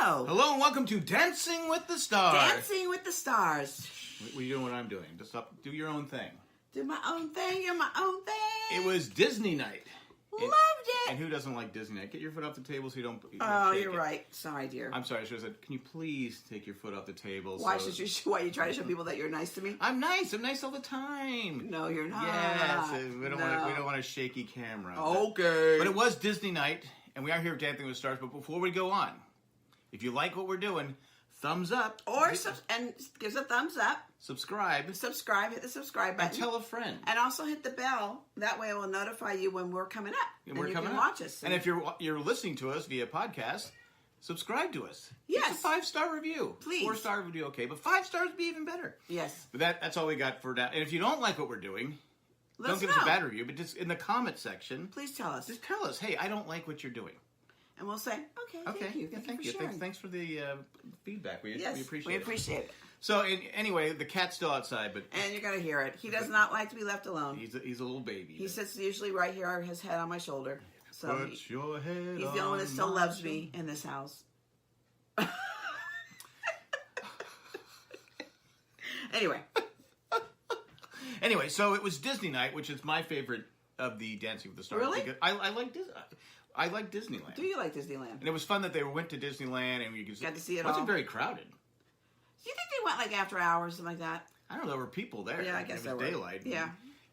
Hello. Hello and welcome to Dancing with the Stars. Dancing with the Stars. What are you doing what I'm doing? Just do your own thing. Do my own thing, you're my own thing. It was Disney night. Loved it. And who doesn't like Disney night? Get your foot off the table so you don't Oh, shake you're it. right. Sorry, dear. I'm sorry. I should have said, can you please take your foot off the table? Why you try to show people that you're nice to me? I'm nice. I'm nice all the time. No, you're not. Yes. We don't want a shaky camera. Okay. But it was Disney night, and we are here at Dancing with the Stars. But before we go on, if you like what we're doing, thumbs up. And give us a thumbs up. Subscribe. Hit the subscribe button. And tell a friend. And also hit the bell. That way it will notify you when we're coming up. And you can watch us. And if you're listening to us via podcast, subscribe to us. Yes. It's a 5-star review. Please. 4-star would be okay, but 5 stars would be even better. Yes. But that's all we got for now. And if you don't like what we're doing, don't give us a bad review, but just in the comment section, please tell us. Just tell us, hey, I don't like what you're doing. And we'll say, okay, thank you. Thank you for sharing. Thanks for the feedback. We appreciate it. We appreciate it. So, anyway, the cat's still outside, but... And you're going to hear it. He does not like to be left alone. He's a little baby. He sits usually right here, his head on my shoulder. So your head he's the only one that still loves me in this house. Anyway, so it was Disney night, which is my favorite of the Dancing with the Stars. Really? Because I like Disney. I like Disneyland. Do you like Disneyland? And it was fun that they went to Disneyland and you could got to see it. It wasn't very crowded. Do you think they went like after hours, something like that? I don't know. There were people there. Yeah, I guess it was daylight. Yeah.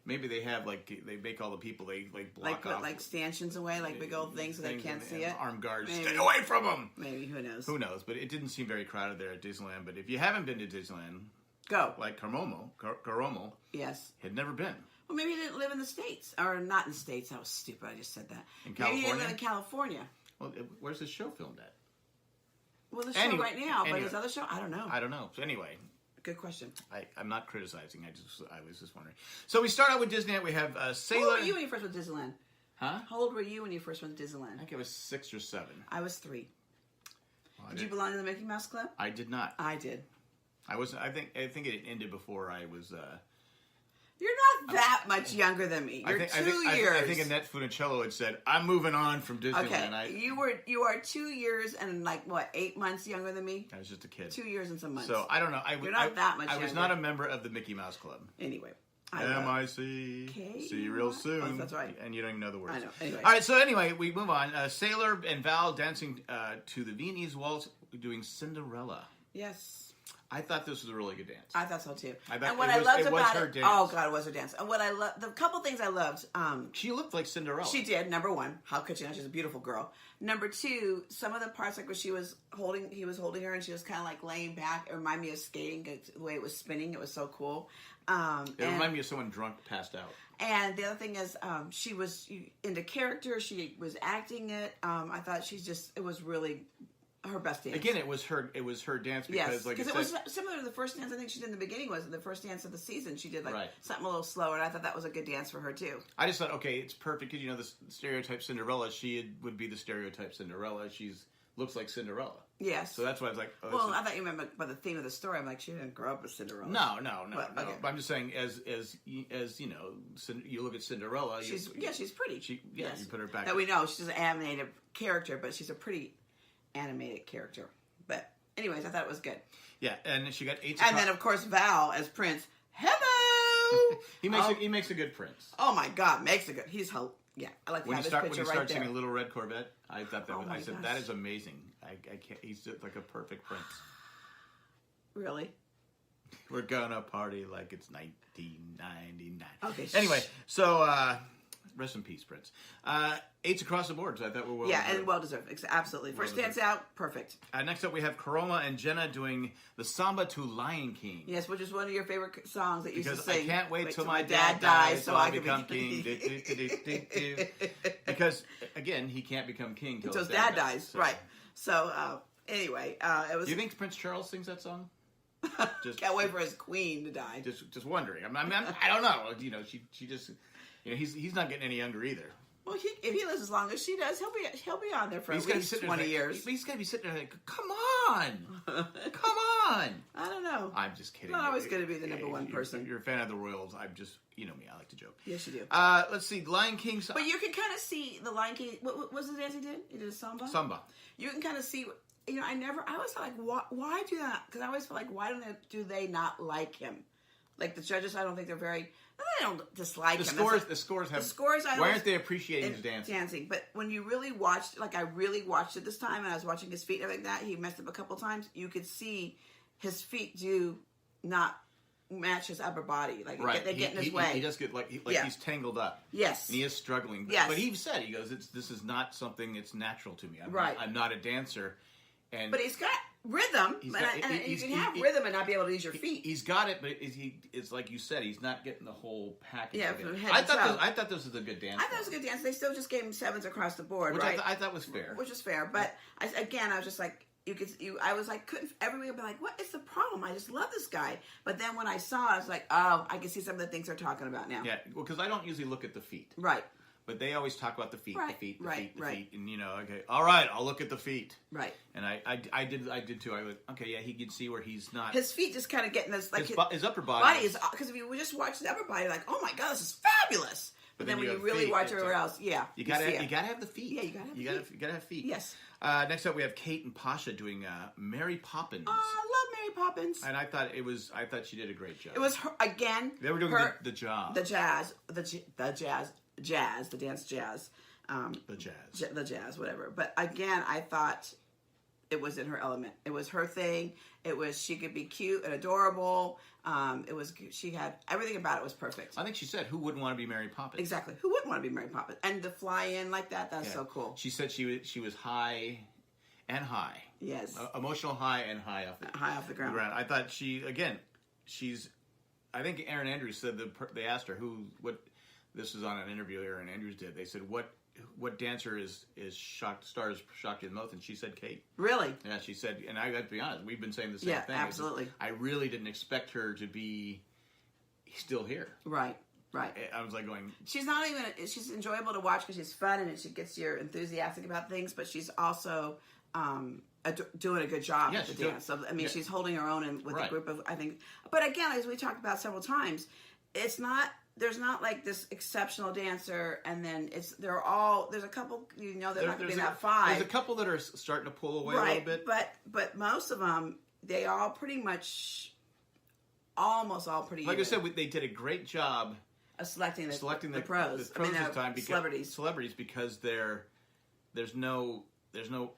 Maybe they have they make all the people they block put off stanchions away, big old things so they can't see it. Armed guards, Maybe. stay away from them. Maybe, who knows? Who knows? But it didn't seem very crowded there at Disneyland. But if you haven't been to Disneyland, go. Like Caromo, yes, had never been. Well, maybe he didn't live in the States. Or not in the States. That was stupid. I just said that. In California? Maybe he didn't live in California. Well, where's the show filmed at? Well, the show right now, but his other show? I don't know. I don't know. So anyway. Good question. I'm not criticizing. I was just wondering. So we start out with Disneyland. We have Sailor... How old were you when you first went to Disneyland? Huh? How old were you when you first went to Disneyland? I think I was 6 or 7. I was 3. Well, did you belong to the Mickey Mouse Club? I did not. I did. I think it ended before I was... You're not that much younger than me. You're 2 years. I think Annette Funicello had said, "I'm moving on from Disneyland." Okay, you are 2 years and 8 months younger than me. I was just a kid. 2 years and some months. So I don't know. You're not that much. I was not a member of the Mickey Mouse Club. Anyway, M-I-C. See you real soon. Oh, that's right. And you don't even know the words. I know. Anyway. All right. So anyway, we move on. Sailor and Val dancing to the Viennese waltz, doing Cinderella. Yes. I thought this was a really good dance. I thought so too. And what I loved about it, oh god, it was her dance. And what I loved, the couple things I loved. She looked like Cinderella. She did. Number one, how could she not? She's a beautiful girl. Number two, some of the parts when he was holding her, and she was kind of laying back. It reminded me of skating, the way it was spinning. It was so cool. It reminded me of someone drunk, passed out. And the other thing is, she was into character. She was acting it. I thought it was really her best dance. Again, it was her dance because, because it was similar to the first dance I think she did in the beginning. Was the first dance of the season? She did something a little slower, and I thought that was a good dance for her too. I just thought, okay, it's perfect because the stereotype Cinderella. She would be the stereotype Cinderella. Looks like Cinderella. Yes. So that's why I was like, oh, well, I thought you meant by the theme of the story. I'm like, she didn't grow up with Cinderella. No. But I'm just saying, as you know, you look at Cinderella. She's pretty. You put her back. That we know she's an animated character, but she's a pretty animated character. But anyways, I thought it was good. Yeah, and she got 8. And then of course Val as Prince. Hello. he makes a good Prince. Oh my God, makes a good. He's hope. Yeah, I like when you start singing Little Red Corvette. I thought that I said that is amazing. I can't. He's just like a perfect Prince. Really? We're gonna party like it's 1999. Okay. Anyway, so rest in peace, Prince. 8s across the board. So I thought we were well deserved. Absolutely. First dance out, perfect. Next up, we have Karoma and Jenna doing the Samba to Lion King. Yes, which is one of your favorite songs that you used to sing. Because I can't wait till my dad dies so I can become king. Because again, he can't become king until his dad dies. So. Right. So anyway, it was. Do you think Prince Charles sings that song? Just can't wait for his queen to die. Just wondering. I don't know. She just. He's not getting any younger either. Well, if he lives as long as she does, he'll be on there for at least 20 years. He's got to be sitting there like, come on. I don't know. I'm just kidding. Not always going to be the number one person. You're a fan of the Royals. I'm just, you know me, I like to joke. Yes, you do. Let's see, Lion King. But you can kind of see the Lion King. What was the dance he did? He did a samba? Samba. You can kind of see I always felt like, why do that? Because I always felt like, why do they not like him? Like the judges, I don't think they're very. They don't dislike him. The scores have. Why aren't they appreciating his dancing? But when you really watched, like I really watched it this time, and I was watching his feet and everything like that, he messed up a couple times. You could see his feet do not match his upper body. Like they get in his way. He does get he's tangled up. Yes, and he is struggling. Yes, but he said this is not something that's natural to me. I'm not a dancer, but he's got rhythm. You can have rhythm and not be able to use your feet. He's got it, but it's like you said, he's not getting the whole package. Yeah, I thought this was a good dance. I thought it was a good dance. They still just gave him 7s across the board, which right? I thought was fair. Which was fair, but I was just like. I was like, couldn't everybody be like, what is the problem? I just love this guy. But then when I saw it, I was like, oh, I can see some of the things they're talking about now. Yeah, well, because I don't usually look at the feet. Right. But they always talk about the feet, right. the feet, right. and okay, all right, I'll look at the feet. Right. And I did too. I went, okay, yeah, he can see where he's not. His feet just kind of getting this, like his upper body is, because if you just watch his upper body, you're like, oh my god, this is fabulous. But then when you really watch everywhere else, you gotta have the feet. Yeah, you gotta have feet. Yes. Next up, we have Kate and Pasha doing Mary Poppins. Oh, I love Mary Poppins. And I thought she did a great job. It was her again. They were doing the job. The jazz, the dance jazz. The jazz, whatever. But again, I thought it was in her element. It was her thing. She could be cute and adorable. She had everything about it was perfect. I think she said, who wouldn't want to be Mary Poppins? Exactly. Who wouldn't want to be Mary Poppins? And to fly in like that's so cool. She said she was high and high. Yes. Emotional high and high off the ground. I thought I think Erin Andrews said they asked her this was on an interview Erin Andrews did. They said, what dancer is shocked you the most? And she said Kate. Really? Yeah, she said, and I got to be honest, we've been saying the same thing. Yeah, absolutely. I really didn't expect her to be still here. Right. I was like going... She's enjoyable to watch because she's fun and she gets you enthusiastic about things, but she's also doing a good job at the dance. So, she's holding her own with a group of, I think... But again, as we talked about several times, there's not like this exceptional dancer, and then there's a couple, they're not going to be that 5. There's a couple that are starting to pull away a little bit. But most of them, they all pretty much, almost all pretty like even. I said, they did a great job of selecting the pros. The pros this time because celebrities because there's no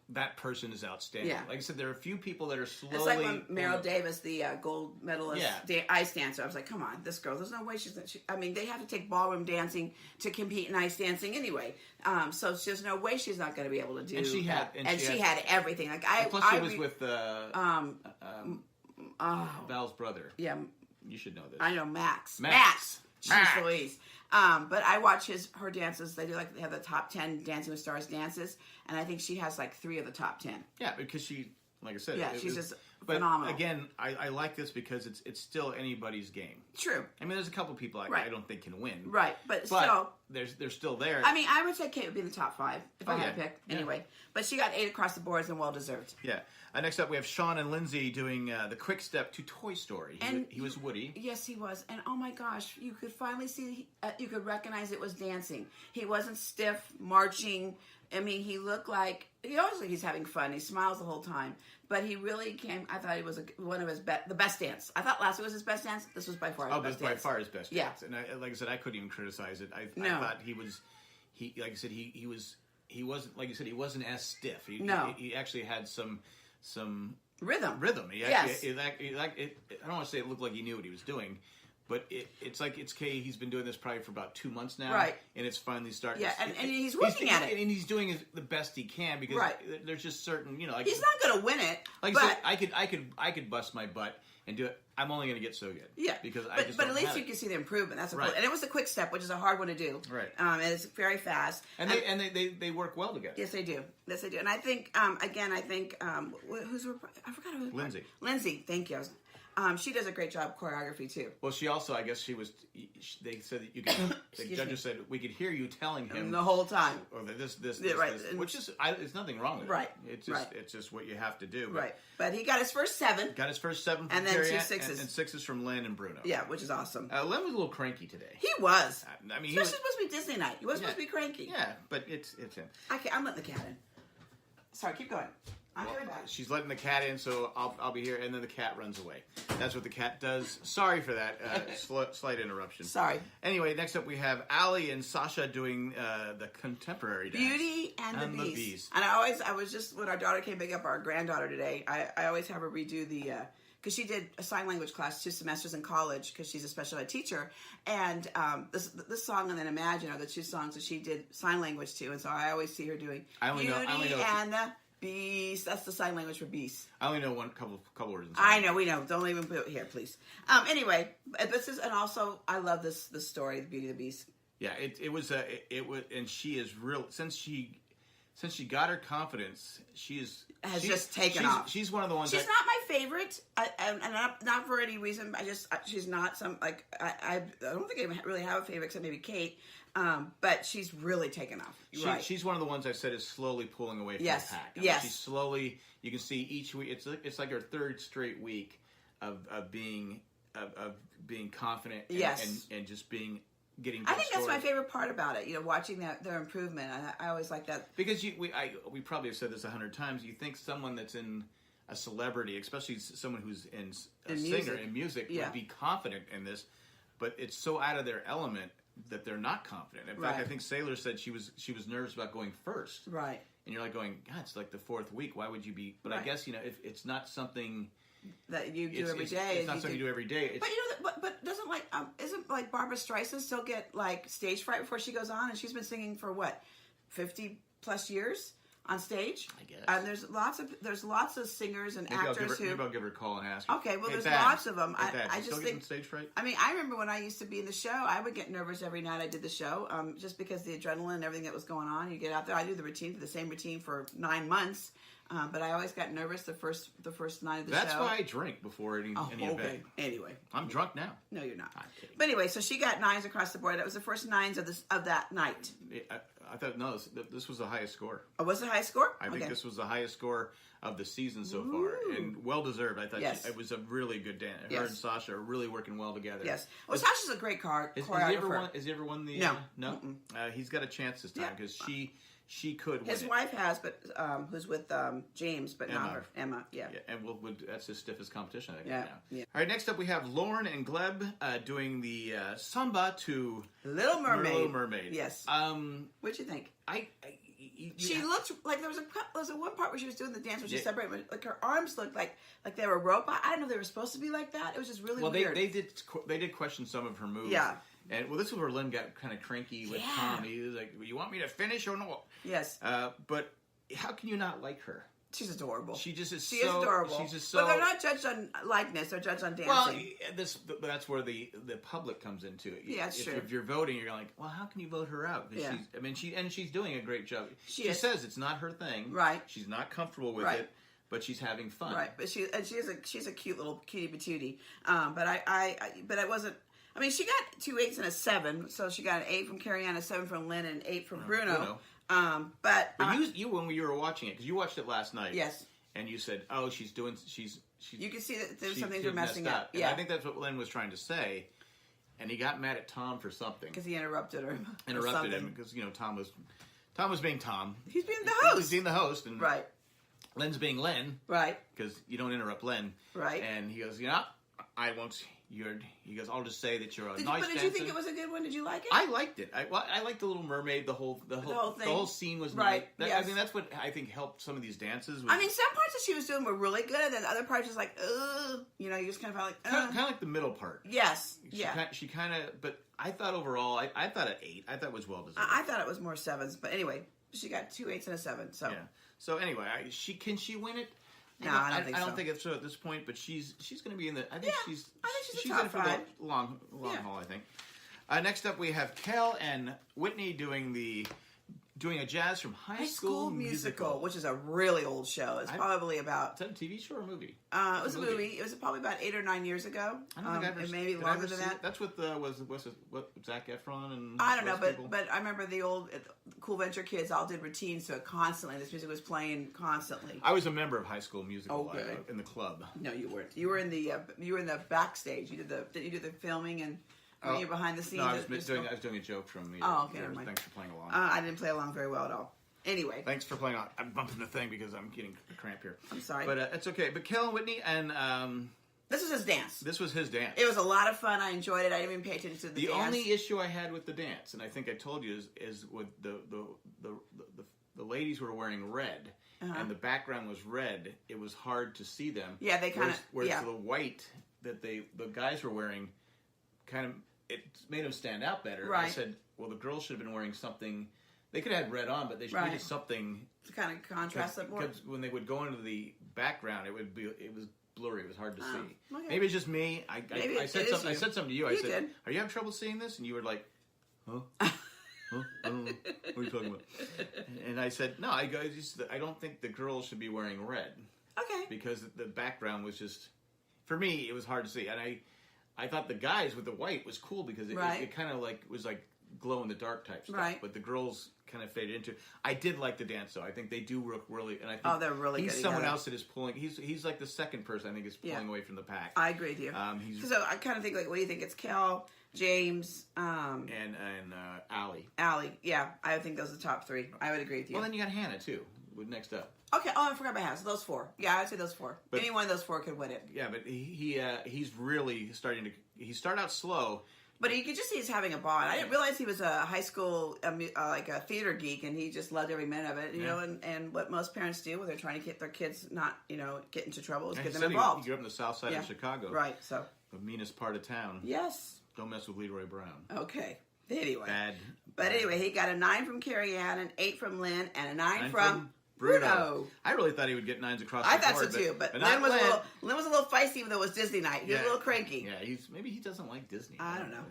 that person is outstanding. Yeah. Like I said, there are a few people that are slowly... It's like when Meryl Davis, the gold medalist ice dancer, I was like, come on, this girl, there's no way they have to take ballroom dancing to compete in ice dancing anyway. So there's no way she's not going to be able to do and she that. And she had everything. Like plus she was with Val's brother. Yeah. You should know this. I know, Max. Jeez Louise. But I watch her dances. They have the top 10 Dancing with Stars dances, and I think she has like 3 of the top 10. Yeah, because she, like I said, she's just phenomenal. Again, I like this because it's still anybody's game. True. There's a couple people I don't think can win. Right, but still, they're still there. I would say Kate would be in the top 5 if I had to pick. Anyway, but she got 8 across the boards and well deserved. Yeah. Next up, we have Sean and Lindsay doing the quick step to Toy Story. He was Woody. Yes, he was. And oh my gosh, you could finally see, you could recognize it was dancing. He wasn't stiff, marching. He looked like, he always like he's having fun. He smiles the whole time. But he really I thought it was one of his the best dance. I thought last week was his best dance. This was by far his best dance. By far his best dance. And like I said, I couldn't even criticize it. I thought he wasn't, like you said, he wasn't as stiff. He actually had some rhythm. Yes. I don't want to say it looked like he knew what he was doing, but it's like he's been doing this probably for about 2 months now, right? And it's finally starting. Yeah, and he's working at it, and he's doing the best he can because there's just certain, he's not going to win it. Like I said, I could bust my butt and do it. I'm only going to get so good. Yeah, because but at least you can see the improvement. That's right. And it was a quick step, which is a hard one to do. Right. And it's very fast. And they work well together. Yes, they do. And I think I forgot who. Lindsay. Lindsay, thank you. She does a great job choreography too. Well, she also, I guess, they said that you could. The judges said we could hear you telling him the whole time, or this, right. Which is, there's nothing wrong with it. Right. It's just what you have to do. Right. But he got his first 7. From and then Carrie 2 6s. And 6s from Len and Bruno. Yeah, which is awesome. Len was a little cranky today. He was. He was supposed to be Disney night. He was supposed to be cranky. Yeah, but it's him. Okay, I'm letting the cat in. Sorry, keep going. I'm coming back. She's letting the cat in, so I'll be here, and then the cat runs away. That's what the cat does. Sorry for that slight interruption. Sorry. Anyway, next up we have Allie and Sasha doing the contemporary dance. Beauty and the Beast. And I was just, when our daughter came to pick up our granddaughter today, I always have her redo the, because she did a sign language class 2 semesters in college because she's a special ed teacher. And this song and then Imagine are the 2 songs that she did sign language to. And so I always see her doing Beauty and the Beast. That's the sign language for beast. I only know one couple words. I know, we know. Don't even put it here, please. Anyway, this is, and also I love this story, the Beauty and the Beast. Yeah, it was, and she is real since she got her confidence. She's just taken off. She's one of the ones. She's not my favorite, and not for any reason. She's not some like I don't think I really have a favorite except maybe Kate. But she's really taken off. She's one of the ones I've said is slowly pulling away from the pack. She's slowly. You can see each week. It's like her 3rd straight week of being confident. And just being. I think that's my favorite part about it. Watching their improvement. I always like that because we probably have said this 100 times. You think someone that's in a celebrity, especially someone who's in singer in music, would be confident in this, but it's so out of their element that they're not confident. In fact, I think Sailor said she was nervous about going first. Right. And you're like going, God, it's like the 4th week. Why would you be? But I guess if it's not something that you do every day. It's not something you do every day. But doesn't isn't like Barbara Streisand still get like stage fright before she goes on? And she's been singing for what, 50 plus years on stage. I guess. And there's lots of singers and actors maybe I'll give her a call and ask her. Okay, well, there's lots of them. I just think stage fright. I mean, I remember when I used to be in the show, I would get nervous every night I did the show, just because the adrenaline and everything that was going on. You get out there. I do the same routine for 9 months. But I always got nervous the first night of the show. That's why I drink before any event. Anyway, I'm drunk now. No, you're not. I'm kidding. But anyway, so she got 9s across the board. That was the first 9s of that night. I thought this was the highest score. Oh, was it the highest score? I think this was the highest score of the season so far, and well deserved. I thought it was a really good dance. Her and Sasha are really working well together. Yes. Well, Sasha's a great choreographer. Has he ever won the? No. He's got a chance this time because she could win. His wife has, but who's with James, but Emma. not her. Emma, yeah. And that's his stiffest competition, I think. Yeah. All right, next up we have Lauren and Gleb doing the samba to Little Mermaid. Yes. What'd you think? She looked like there was one part where she was doing the dance where she separated, but like her arms looked like they were rope. I don't know if they were supposed to be like that. It was just really weird. They did question some of her moves. Yeah. And this is where Lynn got kind of cranky with Tom. He was like, "You want me to finish or no?" Yes. But how can you not like her? She's adorable. She just is. She is adorable. She's just so. But they're not judged on likeness; they're judged on dancing. Well, that's where the public comes into it. Yeah, that's true. If you're voting, you're like, well, how can you vote her out? Yeah. She's doing a great job. She says it's not her thing. Right. She's not comfortable with it, but she's having fun. Right. But she's a cute little cutie patootie. But it wasn't. I mean, she got 2 8s and a 7, so she got an 8 from Carrie Ann, a 7 from Lynn, and an 8 from Bruno. But you when you were watching it, because you watched it last night. Yes. And you said, "Oh, she's." You can see that there's some things are messing up. Yeah, I think that's what Lynn was trying to say, and he got mad at Tom for something because he interrupted her. Interrupted him because Tom was being Tom. He's being the host. He's being the host, and right. Lynn's being Lynn, right? Because you don't interrupt Lynn, right? And he goes, I won't. He goes, I'll just say that you're a nice dancer. But did you think it was a good one? Did you like it? I liked it. I liked the Little Mermaid. The whole thing. The whole scene was right. Nice. Yes. I mean, that's what I think helped some of these dances. I mean, some parts that she was doing were really good, and then other parts just like, ugh. You just kind of felt like, kind of like the middle part. Yes. She kind of. But I thought overall, I thought an 8. I thought it was well deserved. I thought it was more 7s, but anyway, she got 2 8s and a 7. So yeah. So anyway, can she win it? No, I don't think so. I don't think it's so at this point, but she's going to be in the. I think she's top in for the long haul. I think. Next up, we have Kel and Whitney doing a jazz from High School Musical, which is a really old show. It's probably about. Is that a TV show or a movie? It was a movie. It was probably about 8 or 9 years ago. I don't think I've ever. Maybe longer than that. That's with what Zac Efron and. I don't know, but I remember the old Cool Venture kids all did routines, so constantly this music was playing constantly. I was a member of High School Musical in the club. No, you weren't. You were in the backstage. Didn't you do the filming and. Were you behind the scenes? No, I was doing a joke from me. Oh, okay. Thanks for playing along. I didn't play along very well at all. Anyway. Thanks for playing on. I'm bumping the thing because I'm getting a cramp here. I'm sorry. But it's okay. But Kel and Whitney and... this was his dance. This was his dance. It was a lot of fun. I enjoyed it. I didn't even pay attention to the dance. The only issue I had with the dance, and I think I told you, is with the ladies were wearing red, and the background was red. It was hard to see them. Yeah, they kind of... Whereas the white that the guys were wearing kind of... It made them stand out better. Right. I said, well, the girls should have been wearing something... They could have had red on, but they should needed something... To kind of contrast it more. Because when they would go into the background, it was blurry. It was hard to see. Okay. Maybe it's just me. I said something to you. I said, "Are you having trouble seeing this?" And you were like, "Huh? Huh? What are you talking about?" And I said, "No, I don't think the girls should be wearing red." Okay. Because the background was just, for me, it was hard to see, and I thought the guys with the white was cool because it kind of like was like glow in the dark type stuff. Right. But the girls kind of faded into. I did like the dance though. I think they do work really, and I think they're really he's good someone together. else that is pulling. He's like the second person I think is pulling away from the pack. I agree with you. So I kind of think like, what do you think? It's Kel, James, and Allie. Allie. Yeah, I would think those are the top three. I would agree with you. Well, then you got Hannah too. Next up. Okay. Oh, I forgot about Hannah. So those four. Yeah, I'd say those four. But any one of those four could win it. Yeah, but he's really starting to. He started out slow. But you could just see he's having a ball. And I didn't realize he was a high school, like a theater geek, and he just loved every minute of it. You know, and what most parents do when they're trying to get their kids not, get into trouble is get them involved. He grew up in the south side of Chicago. Right, so. The meanest part of town. Yes. Don't mess with Leroy Brown. Okay. Anyway. Bad. But anyway, he got a 9 from Carrie Ann, an 8 from Lynn, and a 9 from Bruno. I really thought he would get 9s across the board. I thought so too, but Lynn was a little feisty even though it was Disney night. He was a little cranky. Yeah, maybe he doesn't like Disney. I don't know.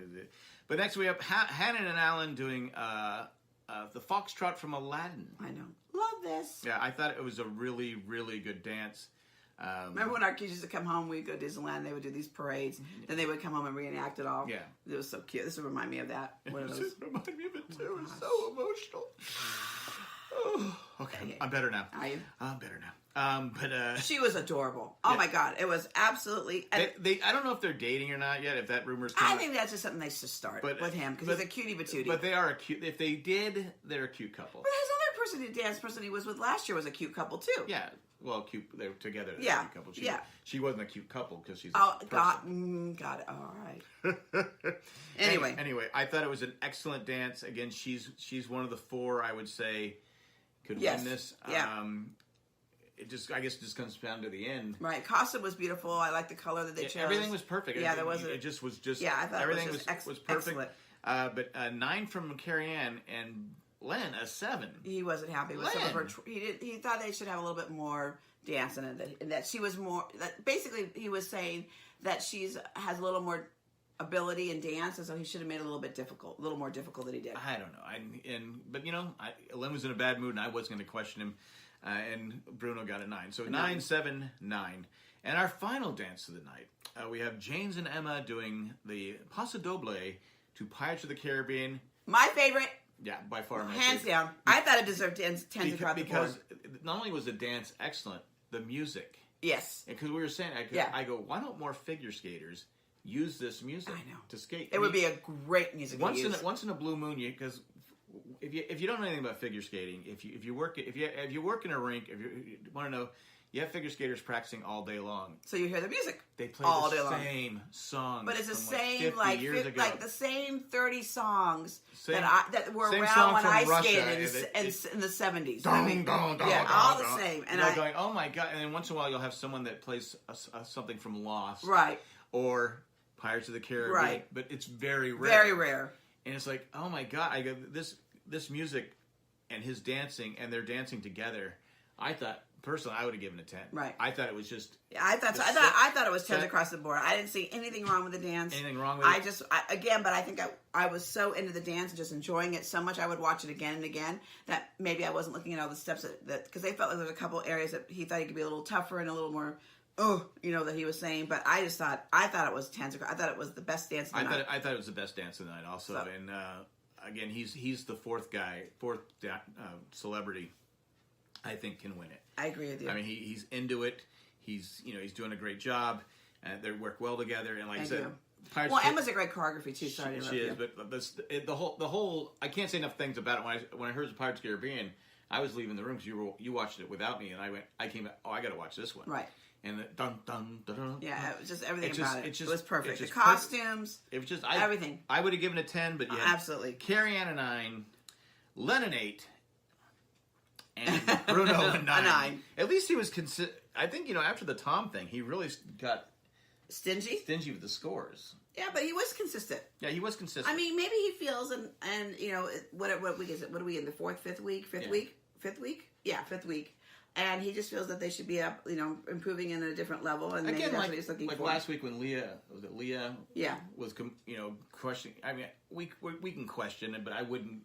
But next we have Hannah and Alan doing the Foxtrot from Aladdin. I know. Love this. Yeah, I thought it was a really, really good dance. Remember when our kids used to come home, we'd go to Disneyland, they would do these parades, then they would come home and reenact it all. Yeah. It was so cute. This would remind me of that. It reminded me of it too. It was so emotional. Oh, okay. I'm better now. Are you? I'm better now. But she was adorable. Oh my God, it was absolutely. I don't know if they're dating or not yet. If that rumor's I think that's just something they should start with him because he's a cutie patootie. But they are a cute. If they did, they're a cute couple. But his other person, the dance person he was with last year, was a cute couple too. Yeah. Well, cute. They were together. Yeah. A cute couple. She wasn't a cute couple because she's. Got it. All right. Anyway, I thought it was an excellent dance. Again, she's one of the four I would say could win this. Yeah. I guess it just comes down to the end. Right. Costume was beautiful. I like the color that they chose. Everything was perfect. Yeah, there was. It just was just. Yeah, I thought everything was perfect. Excellent. But 9 from Carrie Ann and Len a 7. He wasn't happy with some of her. He thought they should have a little bit more dance in it. That she was more. That basically, he was saying that has a little more ability in dance, and so he should have made it a little more difficult than he did. I don't know. But Len was in a bad mood, and I wasn't going to question him. And Bruno got a 9. So 9, 7, 9. And our final dance of the night, we have James and Emma doing the Paso Doble to Pirates of the Caribbean. My favorite. Yeah, by far. Hands down. I thought it deserved 10 across the board. Because not only was the dance excellent, the music. Yes. Because we were saying, I go, why don't more figure skaters use this music to skate? It would be a great music to use. Once in a blue moon, because if you don't know anything about figure skating, if you work in a rink, if you want to know, you have figure skaters practicing all day long. So you hear the music. They play all the day long. same songs. But it's the same 50 years ago. like the same 30 songs that were around when I skated in the 70s. Dong, all the same. And I'm going, oh my God! And then once in a while you'll have someone that plays something from Lost, right, or Pirates of the Caribbean, right? But it's very rare. Very rare. And it's like, oh my God! I go this music and his dancing, and they're dancing together. I thought. Personally, I would have given it 10. Right. I thought it was just. Yeah, I thought it was 10 across the board. I didn't see anything wrong with the dance. Anything wrong with it? But I think I was so into the dance and just enjoying it so much. I would watch it again and again. That maybe I wasn't looking at all the steps that because they felt like there was a couple areas that he thought he could be a little tougher and a little more. That he was saying. But I thought it was 10. I thought it was the best dance of the night. I thought it was the best dance of the night also. So. And again, he's the fourth celebrity. I think can win it. I agree with you. I mean, he's into it. He's doing a great job. They work well together. And like I said, Emma's a great choreography too. Sorry to interrupt you. She is, but the whole I can't say enough things about it. When I heard the Pirates of the Caribbean, I was leaving the room because you watched it without me, and I came back. Oh, I got to watch this one. Right. And the dun dun dun dun. Yeah, it was just everything about it. It was perfect. The perfect. costumes. It was just everything. I would have given it 10, but yeah, absolutely. Carrie Ann a 9, Lennon 8, and Bruno a 9. At least he was I think after the Tom thing, he really got stingy with the scores. Yeah, but he was consistent. Yeah, he was consistent. I mean, maybe he feels and what week is it? What are we in the fifth week? Yeah, fifth week. And he just feels that they should be up, improving in a different level, and maybe that's what he's looking for. Like last week when Leah Yeah. was questioning. I mean, we can question it, but I wouldn't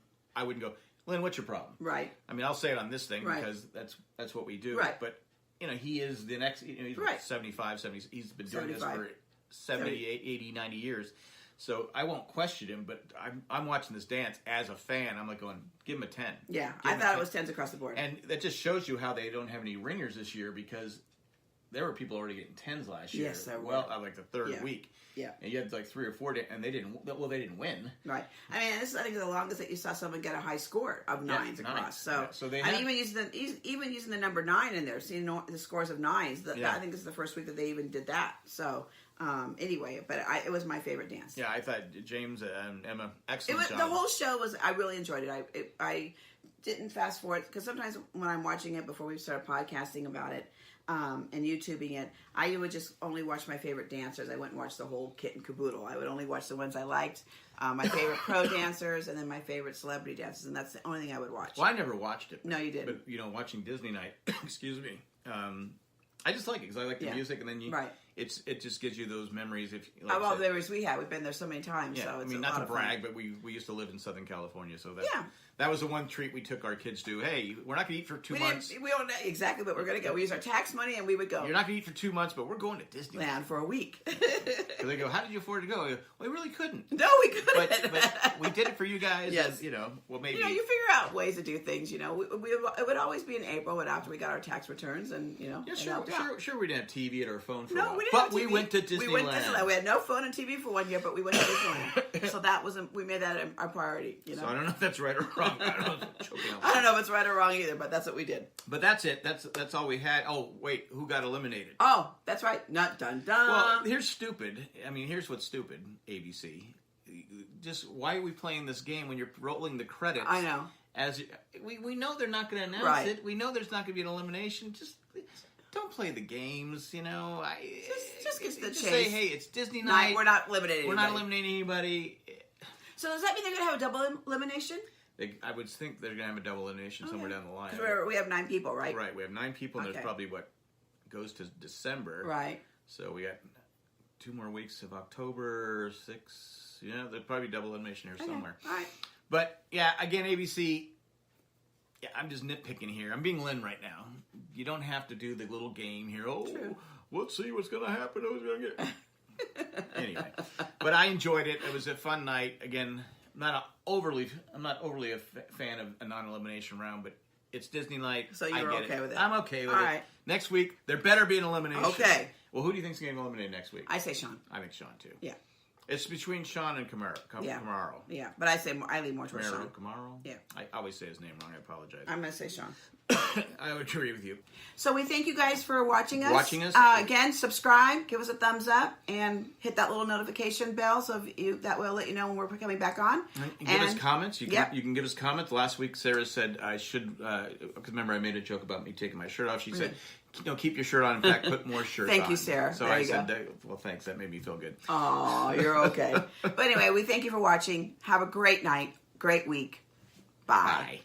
go, Lynn, what's your problem? Right. I mean, I'll say it on this thing because that's what we do. Right. But he is the next. He's 75, 70. He's been doing 75. This for 70, 80, 90 years. So I won't question him, but I'm watching this dance as a fan. I'm like going, give him a 10. Yeah, I thought it was 10s across the board. And that just shows you how they don't have any ringers this year, because there were people already getting 10s last year. Yes, there were. Well, like the third week. Yeah. And you had like 3 or 4, and they didn't win. Right. I mean, this is, I think, the longest that you saw someone get a high score of 9s across. So they even using the number 9 in there, seeing the scores of 9s. I think this is the first week that they even did that. So anyway, but it was my favorite dance. Yeah, I thought James and Emma, excellent job. The whole show was, I really enjoyed it. I didn't fast forward, because sometimes when I'm watching it before we start podcasting about it, and YouTubing it, I would just only watch my favorite dancers. I wouldn't watch the whole kit and caboodle. I would only watch the ones I liked, my favorite pro dancers, and then my favorite celebrity dancers, and that's the only thing I would watch. Well, I never watched it. No, you didn't. But, watching Disney Night, excuse me, I just like it, because I like the music, and then it just gives you those memories. Memories we have. We've been there so many times. Yeah, so it's not to brag, but we used to live in Southern California, so that was the one treat we took our kids to. Hey, we're not going to eat for 2 months. We don't know exactly what we're going to go. We use our tax money, and we would go. You're not going to eat for 2 months, but we're going to Disneyland for a week. Because they go, how did you afford to go? Go, well, we really couldn't. No, we couldn't. But we did it for you guys. Yes. And, maybe. You figure out ways to do things. It would always be in April, but after we got our tax returns, and Yeah, sure. We didn't have TV at our phone for a while. We didn't. But we went to Disneyland. We went to Disneyland. We had no phone and TV for 1 year, but we went to Disneyland. So that wasn't. We made that our priority. So I don't know if that's right or wrong. I don't know if it's right or wrong either, but that's what we did. But that's it. That's all we had. Oh, wait, who got eliminated? Oh, that's right. Not dun dun. Well, here's stupid. I mean, here's what's stupid, ABC. Just why are we playing this game when you're rolling the credits? I know. We know they're not going to announce it. We know there's not going to be an elimination. Just don't play the games, Just get the chase. Say, hey, it's Disney night. We're not eliminating anybody. We're not eliminating anybody. So does that mean they're going to have a double elimination? I would think they're going to have a double elimination somewhere down the line. Because we have 9 people, right? Right, we have 9 people, and there's probably what goes to December. Right. So we got 2 more weeks of October, 6. There'll probably be double elimination here somewhere. All right. But, yeah, again, ABC, I'm just nitpicking here. I'm being Lynn right now. You don't have to do the little game here. Oh, true. Let's see what's going to happen. Who's going to get... Anyway. But I enjoyed it. It was a fun night. Again, I'm not overly a fan of a non-elimination round, but it's Disney night. So you're okay with it? I'm okay with it. All right. Next week, there better be an elimination. Okay. Well, who do you think's going to get eliminated next week? I say Sean. I think Sean, too. Yeah. It's between Sean and Camaro. Yeah, but I lean more towards Sean. Camaro? Yeah. I always say his name wrong. I apologize. I'm going to say Sean. I would agree with you. So we thank you guys for watching us. Again, subscribe, give us a thumbs up, and hit that little notification bell that will let you know when we're coming back on. And give us comments. You can give us comments. Last week, Sarah said I should, because remember I made a joke about me taking my shirt off. She said, keep your shirt on. In fact, put more shirts on. Thank you, Sarah. So I said, well, thanks. That made me feel good. Oh, you're okay. But anyway, we thank you for watching. Have a great night, great week. Bye.